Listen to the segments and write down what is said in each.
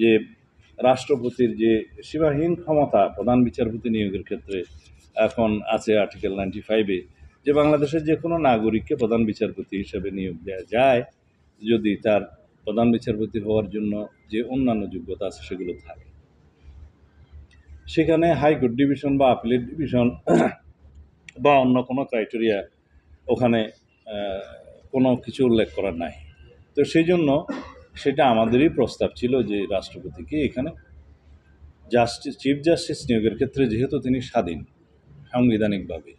যে রাষ্ট্রপতির যে সীমাহীন ক্ষমতা প্রধান বিচারপতি নিয়োগের ক্ষেত্রে এখন আছে আর্টিকেল 95-এ, যে বাংলাদেশের যে কোনো নাগরিককে প্রধান বিচারপতি হিসেবে নিয়োগ দেওয়া যায় যদি তার প্রধান বিচারপতি হওয়ার জন্য যে অন্যান্য যোগ্যতা আছে সেগুলো থাকে। সেখানে হাইকোর্ট ডিভিশন বা আপিলেট ডিভিশন বা অন্য কোনো ক্রাইটেরিয়া ওখানে কোনো কিছু উল্লেখ করা নাই। তো সেই জন্য সেটা আমাদেরই প্রস্তাব ছিল যে রাষ্ট্রপতিকে এখানে চিফ জাস্টিস নিয়োগের ক্ষেত্রে যেহেতু তিনি স্বাধীন সাংবিধানিকভাবে,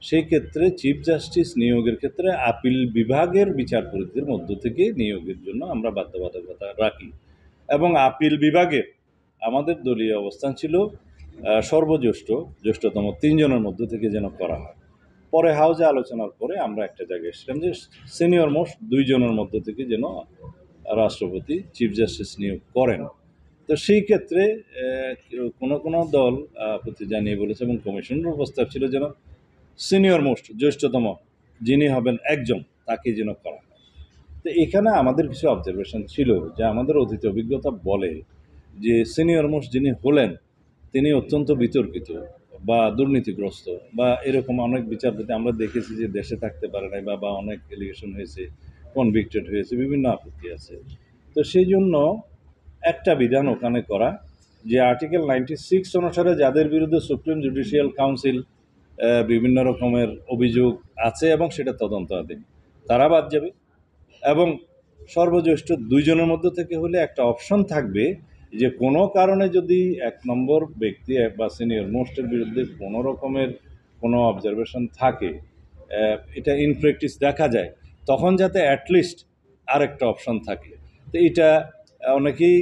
সেই ক্ষেত্রে চিফ জাস্টিস নিয়োগের ক্ষেত্রে আপিল বিভাগের বিচারপতিদের মধ্য থেকে নিয়োগের জন্য আমরা বাধ্যবাধকতা রাখি। এবং আপিল বিভাগের আমাদের দলীয় অবস্থান ছিল জ্যেষ্ঠতম 3 জনের মধ্য থেকে যেন করা হয়। পরে হাউজে আলোচনার পরে আমরা একটা জায়গায় এসেছিলাম যে সিনিয়র মোস্ট 2 জনের মধ্য থেকে যেন রাষ্ট্রপতি চিফ জাস্টিস নিয়োগ করেন। তো সেই ক্ষেত্রে কোনো দল আপত্তি জানিয়ে বলেছে এবং কমিশনের প্রস্তাব ছিল যেন সিনিয়র মোস্ট জ্যেষ্ঠতম যিনি হবেন একজন তাকে যেন করা হয়। তো এখানে আমাদের কিছু অবজারভেশন ছিল যে আমাদের অতীত অভিজ্ঞতা বলে যে সিনিয়র মোস্ট যিনি হলেন তিনি অত্যন্ত বিতর্কিত বা দুর্নীতিগ্রস্ত বা এরকম অনেক বিচারপতি আমরা দেখেছি যে দেশে থাকতে পারে নাই বা অনেক এলিগেশন হয়েছে, কনভিক্টেড হয়েছে, বিভিন্ন আপত্তি আছে। তো সেই জন্য একটা বিধান ওখানে করা যে আর্টিকেল 96 অনুসারে যাদের বিরুদ্ধে সুপ্রিম জুডিশিয়াল কাউন্সিল বিভিন্ন রকমের অভিযোগ আছে এবং সেটা তদন্তাধীন, তারা বাদ যাবে। এবং সর্বজ্যেষ্ঠ 2 জনের মধ্য থেকে হলে একটা অপশন থাকবে যে কোনো কারণে যদি 1 নম্বর ব্যক্তি বা সিনিয়র মোস্টের বিরুদ্ধে কোনো রকমের কোনো অবজারভেশন থাকে, এটা ইন প্র্যাকটিস দেখা যায়, তখন যাতে অ্যাটলিস্ট আরেকটা অপশন থাকে। তো এটা অনেকেই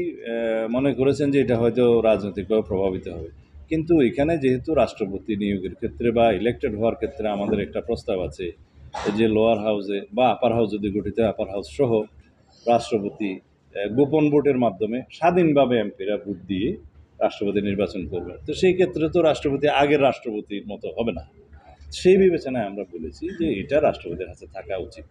মনে করেছেন যে এটা হয়তো রাজনৈতিকভাবে প্রভাবিত হবে, কিন্তু এখানে যেহেতু রাষ্ট্রপতি নিয়োগের ক্ষেত্রে বা ইলেক্টেড হওয়ার ক্ষেত্রে আমাদের একটা প্রস্তাব আছে যে লোয়ার হাউসে বা আপার হাউস যদি গঠিত আপার হাউস সহ রাষ্ট্রপতি গোপন ভোটের মাধ্যমে স্বাধীনভাবে এমপিরা ভোট দিয়ে রাষ্ট্রপতি নির্বাচন করবে। তো সেই ক্ষেত্রে তো রাষ্ট্রপতি আগের রাষ্ট্রপতির মতো হবে না। সেই বিবেচনায় আমরা বলেছি যে এটা রাষ্ট্রপতির হাতে থাকা উচিত।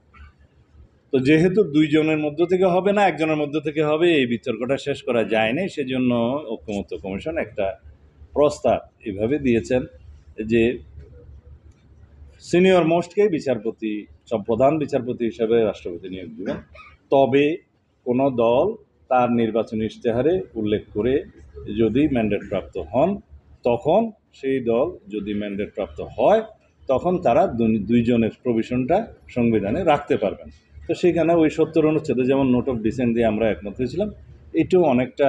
তো যেহেতু 2 জনের মধ্য থেকে হবে না, 1 জনের মধ্য থেকে হবে, এই বিতর্কটা শেষ করা যায়নি। সেজন্য ঐকমত্য কমিশন একটা প্রস্তাব এভাবে দিয়েছেন যে সিনিয়র মোস্টকে বিচারপতি প্রধান বিচারপতি হিসাবে রাষ্ট্রপতি নিয়োগ দেবেন, তবে কোনো দল তার নির্বাচনী ইশতেহারে উল্লেখ করে যদি ম্যান্ডেট প্রাপ্ত হন, তখন সেই দল যদি ম্যান্ডেট প্রাপ্ত হয় তখন তারা 2 জনের প্রভিশনটা সংবিধানে রাখতে পারবেন। তো সেখানে ওই 70 অনুচ্ছেদে যেমন নোট অফ ডিসেন্ট দিয়ে আমরা একমত হয়েছিলাম, এটাও অনেকটা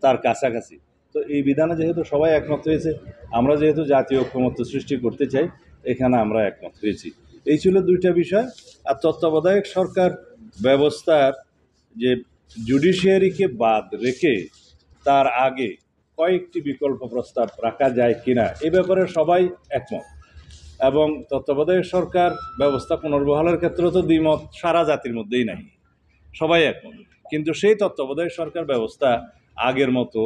তার কাছাকাছি। তো এই বিধানে যেহেতু সবাই একমত হয়েছে, আমরা যেহেতু জাতীয় ঐকমত্য সৃষ্টি করতে চাই, এখানে আমরা একমত হয়েছি। এই ছিল 2টা বিষয়। আর তত্ত্বাবধায়ক সরকার ব্যবস্থার যে জুডিশিয়ারিকে বাদ রেখে তার আগে কয়েকটি বিকল্প প্রস্তাব রাখা যায় কিনা এ ব্যাপারে সবাই একমত। এবং তত্ত্বাবধায়ক সরকার ব্যবস্থা পুনর্বহালের ক্ষেত্রে তো দ্বিমত সারা জাতির মধ্যেই নাই, সবাই একমত। কিন্তু সেই তত্ত্বাবধায়ক সরকার ব্যবস্থা আগের মতো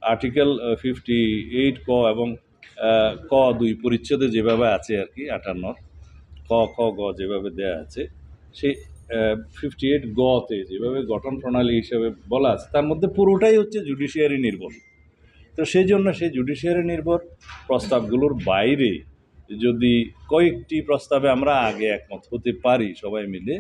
আর্টিকেল 58 ক এবং ক 2 পরিচ্ছেদে যেভাবে আছে আর কি, 58 ক খ গ যেভাবে দেয়া আছে, সেই 58 গতে যেভাবে গঠন প্রণালী হিসেবে বলা আছে, তার মধ্যে পুরোটাই হচ্ছে জুডিশিয়ারি নির্ভর। তো সেই জন্য সেই জুডিশিয়ারি নির্ভর প্রস্তাবগুলোর বাইরে যদি কয়েকটি প্রস্তাবে আমরা আগে একমত হতে পারি সবাই মিলে,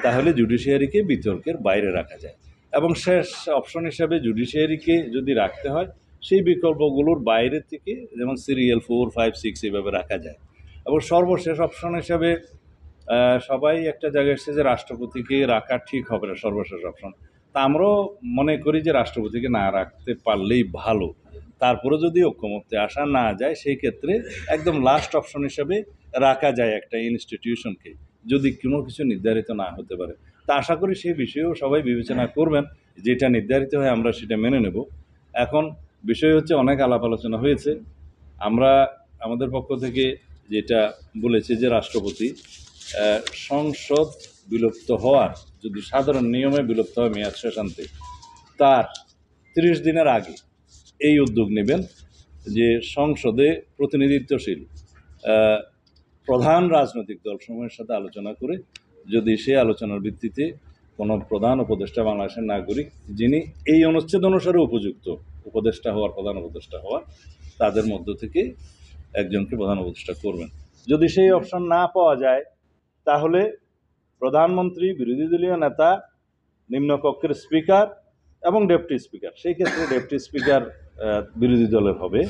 তাহলে জুডিশিয়ারিকে বিতর্কের বাইরে রাখা যায়। এবং শেষ অপশন হিসাবে জুডিশিয়ারিকে যদি রাখতে হয়, সেই বিকল্পগুলোর বাইরে থেকে যেমন সিরিয়াল 4, 5, 6 এইভাবে রাখা যায়। এবং সর্বশেষ অপশন হিসাবে সবাই একটা জায়গায় এসেছে যে রাষ্ট্রপতিকে রাখা ঠিক হবে না, সর্বশেষ অপশন। তা আমরাও মনে করি যে রাষ্ট্রপতিকে না রাখতে পারলেই ভালো। তারপরে যদি ঐকমত্যে আসা না যায়, সেই ক্ষেত্রে একদম লাস্ট অপশন হিসেবে রাখা যায় একটা ইনস্টিটিউশনকে, যদি কোনো কিছু নির্ধারিত না হতে পারে। তা আশা করি সেই বিষয়েও সবাই বিবেচনা করবেন, যেটা নির্ধারিত হয় আমরা সেটা মেনে নেব। এখন বিষয় হচ্ছে অনেক আলাপ আলোচনা হয়েছে, আমরা আমাদের পক্ষ থেকে যেটা বলেছি যে রাষ্ট্রপতি সংসদ বিলুপ্ত হওয়ার, যদি সাধারণ নিয়মে বিলুপ্ত হয় মেয়াদ শেষান্তে, তার 30 দিনের আগে এই উদ্যোগ নেবেন যে সংসদে প্রতিনিধিত্বশীল প্রধান রাজনৈতিক দলসমূহের সাথে আলোচনা করে যদি সেই আলোচনার ভিত্তিতে কোনো প্রধান উপদেষ্টা বাংলাদেশের নাগরিক যিনি এই অনুচ্ছেদ অনুসারে উপযুক্ত উপদেষ্টা হওয়ার, প্রধান উপদেষ্টা হওয়ার, তাদের মধ্য থেকে একজনকে প্রধান উপদেষ্টা করবেন। যদি সেই অপশন না পাওয়া যায় তাহলে প্রধানমন্ত্রী, বিরোধী দলীয় নেতা, নিম্নকক্ষের স্পিকার এবং ডেপুটি স্পিকার, সেই ক্ষেত্রে ডেপুটি স্পিকার বিরোধী দলের হবে,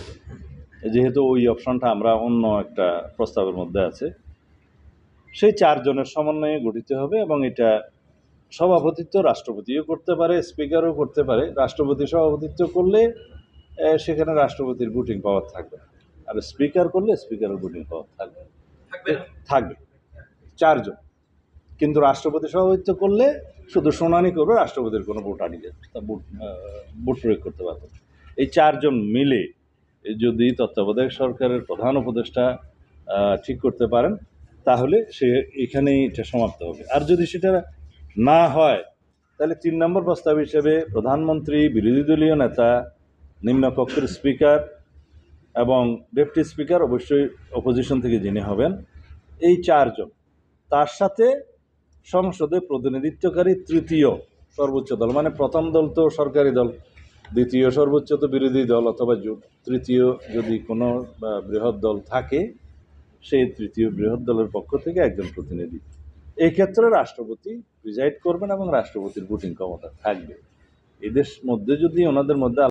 যেহেতু ওই অপশনটা আমরা অন্য একটা প্রস্তাবের মধ্যে আছে। সেই 4 জনের সমন্বয়ে গঠিত হবে এবং এটা সভাপতিত্ব রাষ্ট্রপতিও করতে পারে, স্পিকারও করতে পারে। রাষ্ট্রপতি সভাপতিত্ব করলে সেখানে রাষ্ট্রপতির ভোটিং পাওয়ার থাকবে, আর স্পিকার করলে স্পিকারের ভোটিং পাওয়ার থাকবে 4 জন। কিন্তু রাষ্ট্রপতি সভাপতিত্ব করলে শুধু শুনানি করবে, রাষ্ট্রপতির কোনো ভোট আনিয়ে ভোট প্রয়োগ করতে পারবে। এই 4 জন মিলে যদি তত্ত্বাবধায়ক সরকারের প্রধান উপদেষ্টা ঠিক করতে পারেন তাহলে সে এখানেই এটা সমাপ্ত হবে। আর যদি সেটা না হয় তাহলে 3 নম্বর প্রস্তাব হিসেবে প্রধানমন্ত্রী, বিরোধী দলীয় নেতা, নিম্নকক্ষের স্পিকার এবং ডেপুটি স্পিকার, অবশ্যই অপোজিশন থেকে যিনি হবেন, এই 4 জন, তার সাথে সংসদে প্রতিনিধিত্বকারী তৃতীয় সর্বোচ্চ দল, মানে প্রথম দল তো সরকারি দল, দ্বিতীয় সর্বোচ্চ তো বিরোধী দল অথবা জোট, তৃতীয় যদি কোনো বৃহৎ দল থাকে সেই তৃতীয় বৃহৎ দলের পক্ষ থেকে একজন প্রতিনিধি। এই ক্ষেত্রে রাষ্ট্রপতি প্রিজাইড করবেন এবং রাষ্ট্রপতির ভোটিং ক্ষমতা থাকবে। এদের মধ্যে যদি ওনাদের মধ্যে